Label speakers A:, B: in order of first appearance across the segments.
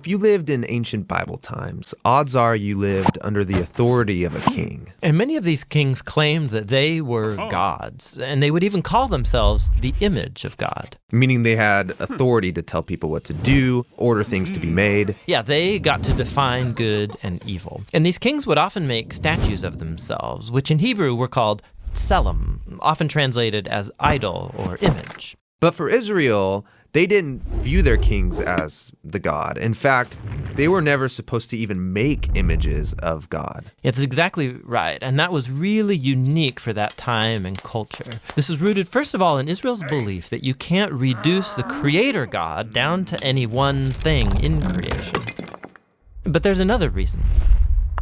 A: If you lived in ancient Bible times, odds are you lived under the authority of a king.
B: And many of these kings claimed that they were gods, and they would even call themselves the image of God.
A: Meaning they had authority to tell people what to do, order things to be made.
B: Yeah, they got to define good and evil. And these kings would often make statues of themselves, which in Hebrew were called tselem, often translated as idol or image.
A: But for Israel, they didn't view their kings as the God. In fact, they were never supposed to even make images of God.
B: It's exactly right, and that was really unique for that time and culture. This is rooted, first of all, in Israel's belief that you can't reduce the creator God down to any one thing in creation. But there's another reason.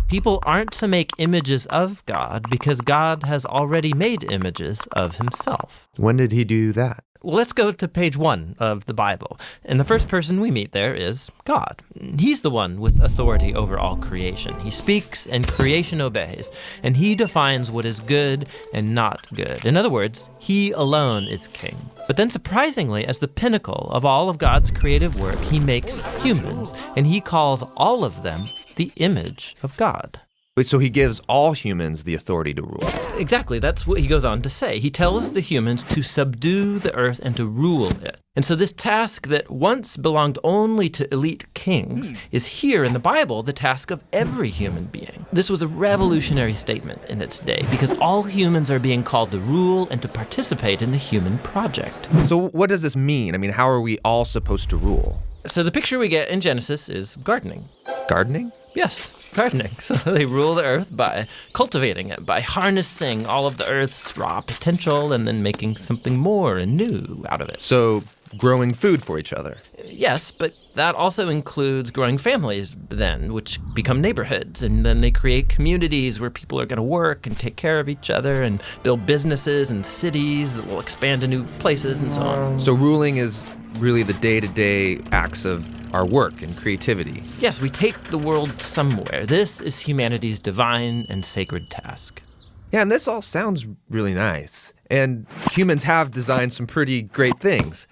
B: People aren't to make images of God because God has already made images of himself.
A: When did he do that?
B: Well, let's go to page 1 of the Bible. And the first person we meet there is God. He's the one with authority over all creation. He speaks and creation obeys, and he defines what is good and not good. In other words, he alone is king. But then surprisingly, as the pinnacle of all of God's creative work, he makes humans, and he calls all of them the image of God.
A: So he gives all humans the authority to rule.
B: Exactly, that's what he goes on to say. He tells the humans to subdue the earth and to rule it. And so this task that once belonged only to elite kings is here in the Bible the task of every human being. This was a revolutionary statement in its day because all humans are being called to rule and to participate in the human project.
A: So what does this mean? I mean, how are we all supposed to rule?
B: So the picture we get in Genesis is gardening.
A: Gardening?
B: Yes, gardening. So they rule the earth by cultivating it, by harnessing all of the earth's raw potential and then making something more and new out of it.
A: So growing food for each other.
B: Yes, but that also includes growing families then, which become neighborhoods, and then they create communities where people are going to work and take care of each other and build businesses and cities that will expand to new places and so on.
A: So ruling is really the day-to-day acts of our work and creativity.
B: Yes, we take the world somewhere. This is humanity's divine and sacred task.
A: Yeah, and this all sounds really nice. And humans have designed some pretty great things.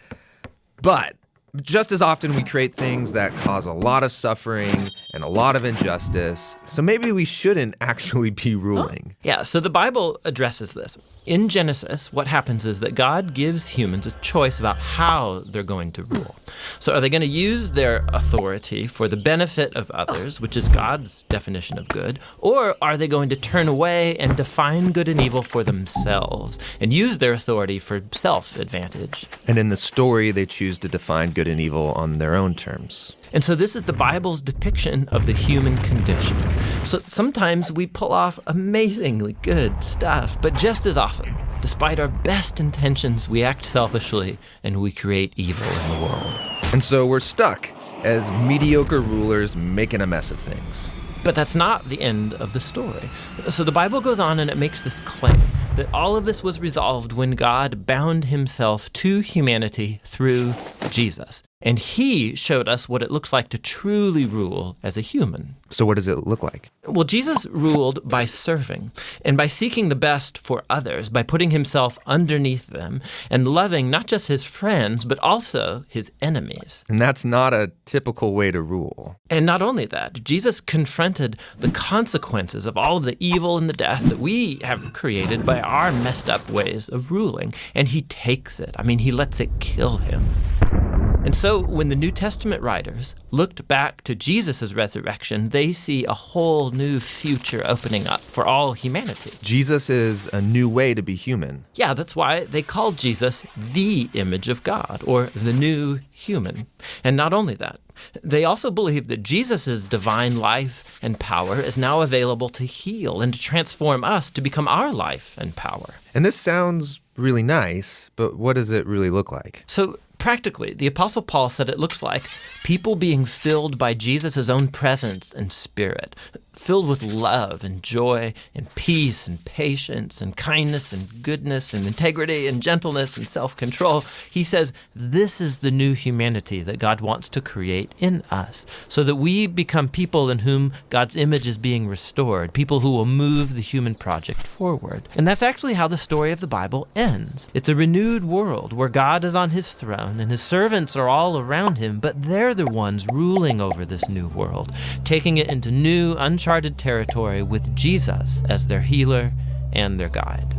A: But just as often we create things that cause a lot of suffering and a lot of injustice. So maybe we shouldn't actually be ruling.
B: Yeah, so the Bible addresses this. In Genesis, what happens is that God gives humans a choice about how they're going to rule. So are they going to use their authority for the benefit of others, which is God's definition of good, or are they going to turn away and define good and evil for themselves and use their authority for self-advantage?
A: And in the story, they choose to define good and evil on their own terms.
B: And so this is the Bible's depiction of the human condition. So sometimes we pull off amazingly good stuff, but just as often, despite our best intentions, we act selfishly and we create evil in the world.
A: And so we're stuck as mediocre rulers making a mess of things.
B: But that's not the end of the story. So the Bible goes on and it makes this claim that all of this was resolved when God bound himself to humanity through Jesus. And he showed us what it looks like to truly rule as a human.
A: So what does it look like?
B: Well, Jesus ruled by serving and by seeking the best for others, by putting himself underneath them and loving not just his friends, but also his enemies.
A: And that's not a typical way to rule.
B: And not only that, Jesus confronted the consequences of all of the evil and the death that we have created by our messed up ways of ruling. And he takes it. I mean, he lets it kill him. And so when the New Testament writers looked back to Jesus' resurrection, they see a whole new future opening up for all humanity.
A: Jesus is a new way to be human.
B: Yeah, that's why they called Jesus the image of God, or the new human. And not only that, they also believe that Jesus' divine life and power is now available to heal and to transform us to become our life and power.
A: And this sounds really nice, but what does it really look like?
B: So practically, the Apostle Paul said it looks like people being filled by Jesus' own presence and spirit, filled with love and joy and peace and patience and kindness and goodness and integrity and gentleness and self-control. He says this is the new humanity that God wants to create in us so that we become people in whom God's image is being restored, people who will move the human project forward. And that's actually how the story of the Bible ends. It's a renewed world where God is on his throne throne, and his servants are all around him, but they're the ones ruling over this new world, taking it into new, uncharted territory with Jesus as their healer and their guide.